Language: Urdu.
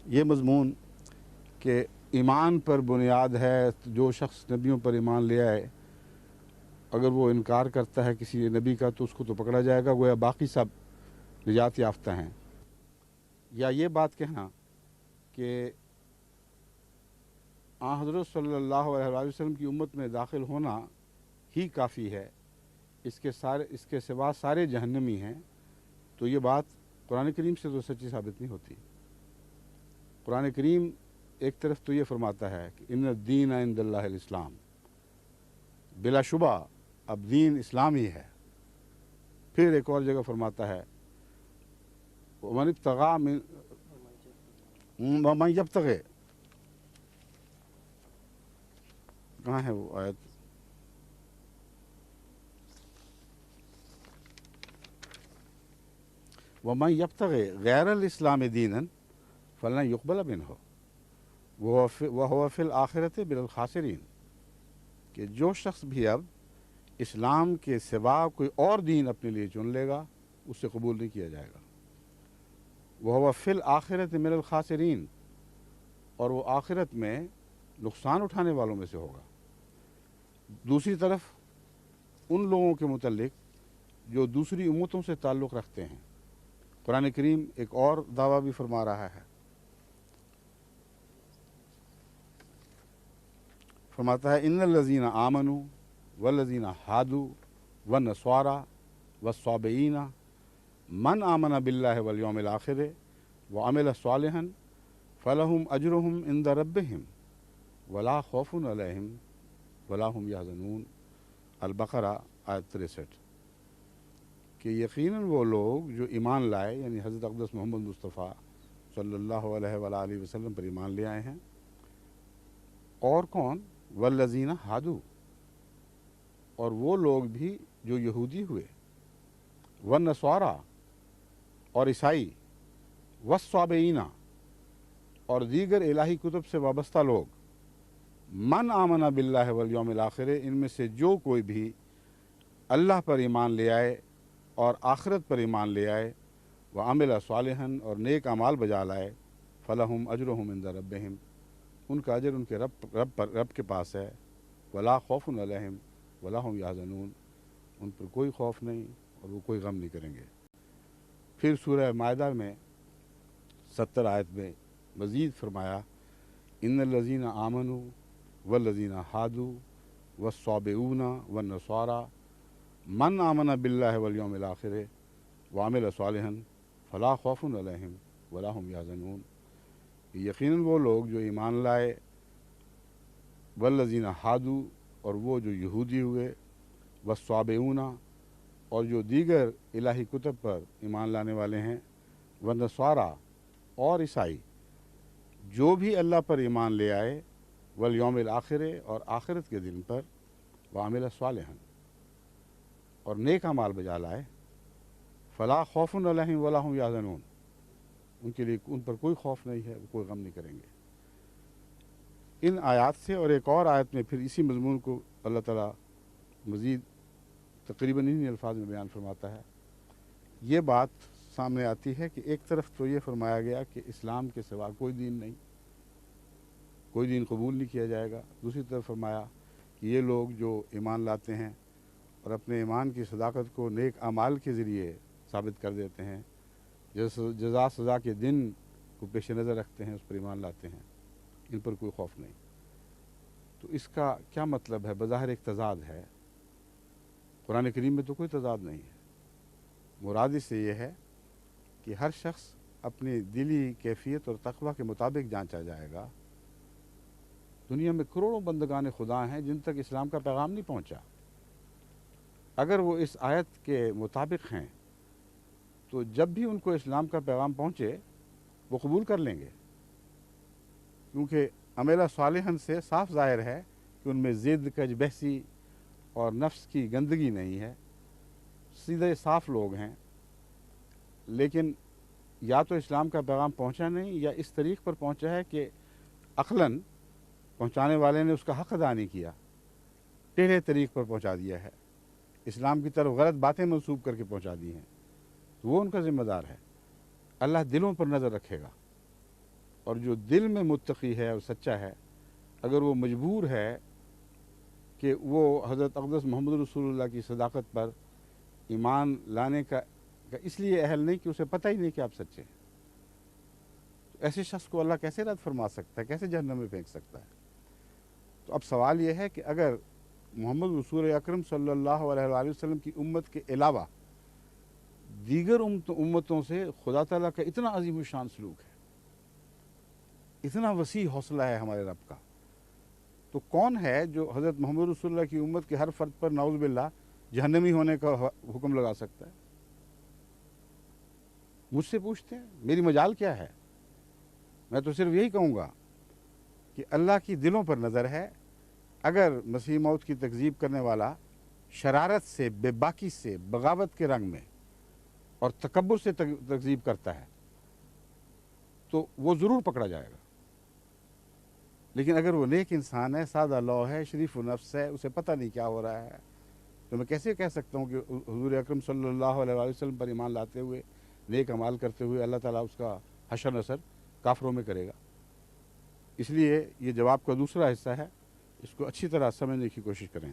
یہ مضمون کہ ایمان پر بنیاد ہے، جو شخص نبیوں پر ایمان لے آئے اگر وہ انکار کرتا ہے کسی نبی کا تو اس کو تو پکڑا جائے گا، گویا باقی سب نجات یافتہ ہیں، یا یہ بات کہنا کہ آن حضرت صلی اللہ علیہ وسلم کی امت میں داخل ہونا ہی کافی ہے، اس کے سوا سارے جہنمی ہیں، تو یہ بات قرآن کریم سے تو سچی ثابت نہیں ہوتی۔ قرآن کریم ایک طرف تو یہ فرماتا ہے کہ ان الدین عند اللہ الاسلام، بلا شبہ اب دین اسلام ہی ہے۔ پھر ایک اور جگہ فرماتا ہے ومن ابتغى ومن یبتغی، کہاں ہے وہ آیت؟ ومن یبتغی غیر الاسلام دینا فلن یقبل منہ وہو فی الآخرۃ من الخاسرین، کہ جو شخص بھی اب اسلام کے سوا کوئی اور دین اپنے لیے چن لے گا اس سے قبول نہیں کیا جائے گا۔ وہو فی الآخرۃ من الخاسرین، اور وہ آخرت میں نقصان اٹھانے والوں میں سے ہوگا۔ دوسری طرف ان لوگوں کے متعلق جو دوسری امتوں سے تعلق رکھتے ہیں، قرآن کریم ایک اور دعویٰ بھی فرما رہا ہے، فرماتا ہے ان الذین آمنوا والذین ہادوا والنصارى والصابئین من آمن باللہ والیوم الآخر وعمل صالحا فلہم اجرہم عند ربہم ولا خوف علیہم ولا هم یحزنون، البقرہ آیت 63، کہ یقیناً وہ لوگ جو ایمان لائے، یعنی حضرت اقدس محمد مصطفیٰ صلی اللہ علیہ وآلہ وسلم پر ایمان لے آئے ہیں، اور کون؟ والذین ہادوا، اور وہ لوگ بھی جو یہودی ہوئے، والنصارى، اور عیسائی، والصابئین، اور دیگر الہی کتب سے وابستہ لوگ، من آمن باللہ والیوم الآخر، ان میں سے جو کوئی بھی اللہ پر ایمان لے آئے اور آخرت پر ایمان لے آئے، وعمل صالحا، اور نیک اعمال بجا لائے، فلہم اجرہم عند ربہم، ان کا اجر ان کے رب کے پاس ہے، ولا خوف علیہم ولا هم یحزنون، ان پر کوئی خوف نہیں اور وہ کوئی غم نہیں کریں گے۔ پھر سورہ مائدہ میں 70 آیت میں مزید فرمایا ان الذین آمنوا والذین ہادوا والصابئون والنصارى من آمن باللہ والیوم الآخر وعمل صالحا فلا خوف علیہم ولا هم یحزنون، یقیناً وہ لوگ جو ایمان لائے، والذین ہادوا، اور وہ جو یہودی ہوئے، والصابئون، اور جو دیگر الہی کتب پر ایمان لانے والے ہیں، والنصارى، اور عیسائی، جو بھی اللہ پر ایمان لے آئے، والیوم الآخر، اور آخرت کے دن پر، وعمل صالحا، اور نیک اعمال بجا لائے، فلا خوف علیہم ولا هم یحزنون، ان کے لیے ان پر کوئی خوف نہیں ہے، وہ کوئی غم نہیں کریں گے۔ ان آیات سے اور ایک اور آیت میں پھر اسی مضمون کو اللہ تعالیٰ مزید تقریباً انہی الفاظ میں بیان فرماتا ہے۔ یہ بات سامنے آتی ہے کہ ایک طرف تو یہ فرمایا گیا کہ اسلام کے سوا کوئی دین نہیں، کوئی دین قبول نہیں کیا جائے گا، دوسری طرف فرمایا کہ یہ لوگ جو ایمان لاتے ہیں اور اپنے ایمان کی صداقت کو نیک اعمال کے ذریعے ثابت کر دیتے ہیں، جزا سزا کے دن کو پیش نظر رکھتے ہیں، اس پر ایمان لاتے ہیں، ان پر کوئی خوف نہیں۔ تو اس کا کیا مطلب ہے؟ بظاہر ایک تضاد ہے، قرآن کریم میں تو کوئی تضاد نہیں ہے، مراد اس سے یہ ہے کہ ہر شخص اپنی دلی کیفیت اور تقوی کے مطابق جانچا جائے گا۔ دنیا میں کروڑوں بندگان خدا ہیں جن تک اسلام کا پیغام نہیں پہنچا، اگر وہ اس آیت کے مطابق ہیں تو جب بھی ان کو اسلام کا پیغام پہنچے وہ قبول کر لیں گے، کیونکہ عمل صالحا سے صاف ظاہر ہے کہ ان میں ضد، کج بحثی اور نفس کی گندگی نہیں ہے، سیدھے صاف لوگ ہیں۔ لیکن یا تو اسلام کا پیغام پہنچا نہیں، یا اس طریق پر پہنچا ہے کہ عقلاً پہنچانے والے نے اس کا حق ادا نہیں کیا، ٹیڑھے طریق پر پہنچا دیا ہے، اسلام کی طرف غلط باتیں منسوب کر کے پہنچا دی ہیں، تو وہ ان کا ذمہ دار ہے۔ اللہ دلوں پر نظر رکھے گا اور جو دل میں متقی ہے اور سچا ہے، اگر وہ مجبور ہے کہ وہ حضرت اقدس محمد رسول اللہ کی صداقت پر ایمان لانے کا اس لیے اہل نہیں کہ اسے پتہ ہی نہیں کہ آپ سچے ہیں، تو ایسے شخص کو اللہ کیسے رد فرما سکتا ہے، کیسے جہنم میں پھینک سکتا ہے؟ تو اب سوال یہ ہے کہ اگر محمد رسول اکرم صلی اللہ علیہ وآلہ وسلم کی امت کے علاوہ دیگر امتوں سے خدا تعالیٰ کا اتنا عظیم الشان سلوک ہے، اتنا وسیع حوصلہ ہے ہمارے رب کا، تو کون ہے جو حضرت محمد رسول اللہ کی امت کے ہر فرد پر نعوذ باللہ جہنمی ہونے کا حکم لگا سکتا ہے؟ مجھ سے پوچھتے ہیں، میری مجال کیا ہے؟ میں تو صرف یہی کہوں گا کہ اللہ کی دلوں پر نظر ہے، اگر مسیح موت کی تکذیب کرنے والا شرارت سے، بے باکی سے، بغاوت کے رنگ میں اور تکبر سے تکذیب کرتا ہے تو وہ ضرور پکڑا جائے گا، لیکن اگر وہ نیک انسان ہے، سادہ لو ہے، شریف و نفس ہے، اسے پتہ نہیں کیا ہو رہا ہے، تو میں کیسے کہہ سکتا ہوں کہ حضور اکرم صلی اللہ علیہ وآلہ وسلم پر ایمان لاتے ہوئے، نیک اعمال کرتے ہوئے اللہ تعالیٰ اس کا حشر نصر کافروں میں کرے گا؟ اس لیے یہ جواب کا دوسرا حصہ ہے، اس کو اچھی طرح سمجھنے کی کوشش کریں۔